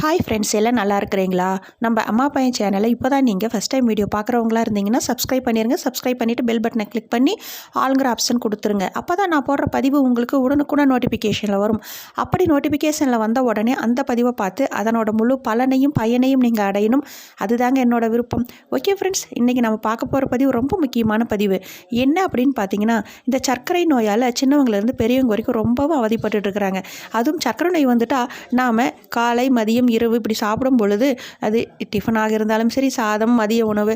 Hi friends, எல்லாம் நல்லா இருக்கிறீங்களா? நம்ம அம்மா பையன் சேனலை இப்போ தான் நீங்கள் ஃபஸ்ட் டைம் வீடியோ பார்க்குறவங்களா இருந்தீங்கன்னா சப்ஸ்கிரைப் பண்ணிடுங்க. சப்ஸ்கிரைப் பண்ணிவிட்டு பெல் பட்டனை கிளிக் பண்ணி ஆளுங்கிற ஆப்ஷன் கொடுத்துருங்க. அப்போ தான் நான் போடுற பதிவு உங்களுக்கு உடனுக்குடன் நோட்டிஃபிகேஷனில் வரும். அப்படி நோட்டிஃபிகேஷனில் வந்த உடனே அந்த பதிவை பார்த்து அதனோட முழு பயனையும் நீங்கள் அடையணும். அதுதாங்க என்னோட விருப்பம். ஓகே ஃப்ரெண்ட்ஸ், இன்றைக்கி நம்ம பார்க்க போகிற பதிவு ரொம்ப முக்கியமான பதிவு. என்ன அப்படின்னு பார்த்தீங்கன்னா, இந்த சர்க்கரை நோயால் சின்னவங்கலேருந்து பெரியவங்க வரைக்கும் ரொம்பவும் அவதிப்பட்டு இருக்கிறாங்க. அதுவும் சர்க்கரை நோய் வந்துட்டால் நாம் காலை மதியம் இரவு இப்படி சாப்பிடும் பொழுது, அது டிஃபனாக இருந்தாலும் சரி, சாதம், மதிய உணவு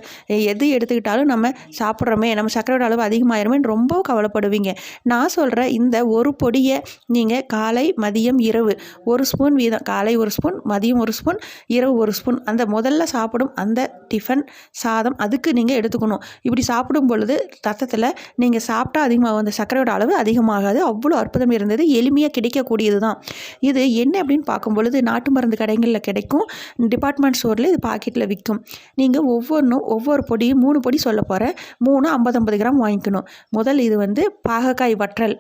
எது எடுத்துக்கிட்டாலும் நம்ம சாப்பிட்றோமே, நம்ம சர்க்கரையோட அளவு அதிகமாயிருமே ரொம்ப கவலைப்படுவீங்க. நான் சொல்கிற இந்த ஒரு பொடியை நீங்கள் காலை மதியம் இரவு ஒரு ஸ்பூன் வீதம், காலை ஒரு ஸ்பூன், மதியம் ஒரு ஸ்பூன், இரவு ஒரு ஸ்பூன், அந்த முதல்ல சாப்பிடும் அந்த டிஃபன் சாதம் அதுக்கு நீங்கள் எடுத்துக்கணும். இப்படி சாப்பிடும் பொழுது ரத்தத்தில் நீங்கள் சாப்பிட்டா அதிகமாக அந்த சர்க்கரையோட அளவு அதிகமாகாது. அவ்வளோ அற்புதம் இருந்தது. எளிமையாக கிடைக்கக்கூடியது தான் இது. என்ன அப்படின்னு பார்க்கும் பொழுது நாட்டு மருந்து கடைகளில் கிடைக்கும். டிபார்ட்மெண்ட் ஸ்டோரில் இது பாக்கெட்டில் விற்கும். நீங்கள் ஒவ்வொரு பொடியும் 3 பொடி சொல்ல போகிறேன். 3 50 கிராம் வாங்கிக்கணும். முதல் இது வந்து பாகக்காய் வற்றல்.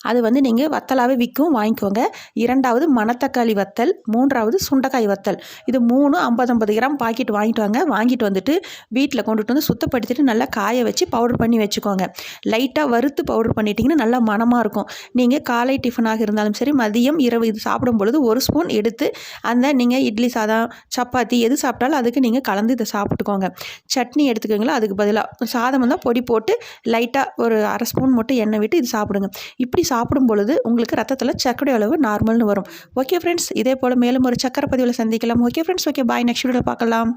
அது வந்து நீங்கள் வத்தலாகவே விற்கும், வாங்கிக்கோங்க. 2வது மணத்தக்காளி வத்தல். 3வது சுண்டைக்காய் வத்தல். இது 3 50 கிராம் பாக்கெட் வாங்கிட்டு வந்துட்டு வீட்டில் கொண்டுட்டு வந்து சுத்தப்படுத்திட்டு நல்லா காய வச்சு பவுடர் பண்ணி வச்சுக்கோங்க. லைட்டாக வறுத்து பவுடர் பண்ணிட்டிங்கன்னா நல்லா மணமாக இருக்கும். நீங்கள் காலை டிஃபனாக இருந்தாலும் சரி, மதியம் இரவு இது சாப்பிடும் பொழுது ஒரு ஸ்பூன் எடுத்து அந்த நீங்கள் இட்லி சாதம், சப்பாத்தி எது சாப்பிட்டாலும் அதுக்கு நீங்கள் கலந்து இதை சாப்பிட்டுக்கோங்க. சட்னி எடுத்துக்கோங்களா, அதுக்கு பதிலாக சாதம் வந்து பொடி போட்டு லைட்டாக ஒரு அரை ஸ்பூன் மட்டும் எண்ணெய் விட்டு இது சாப்பிடுங்க. இப்படி சாப்பிடும் பொழுது உங்களுக்கு ரத்தத்தில் சர்க்கரை அளவு நார்மல்னு வரும். ஓகே ஃப்ரெண்ட்ஸ், இதே போல் மேலும் ஒரு சக்கரை பதிவில் சந்திக்கலாம். Okay friends, okay bye. Next வீடியோவில் பார்க்கலாம்.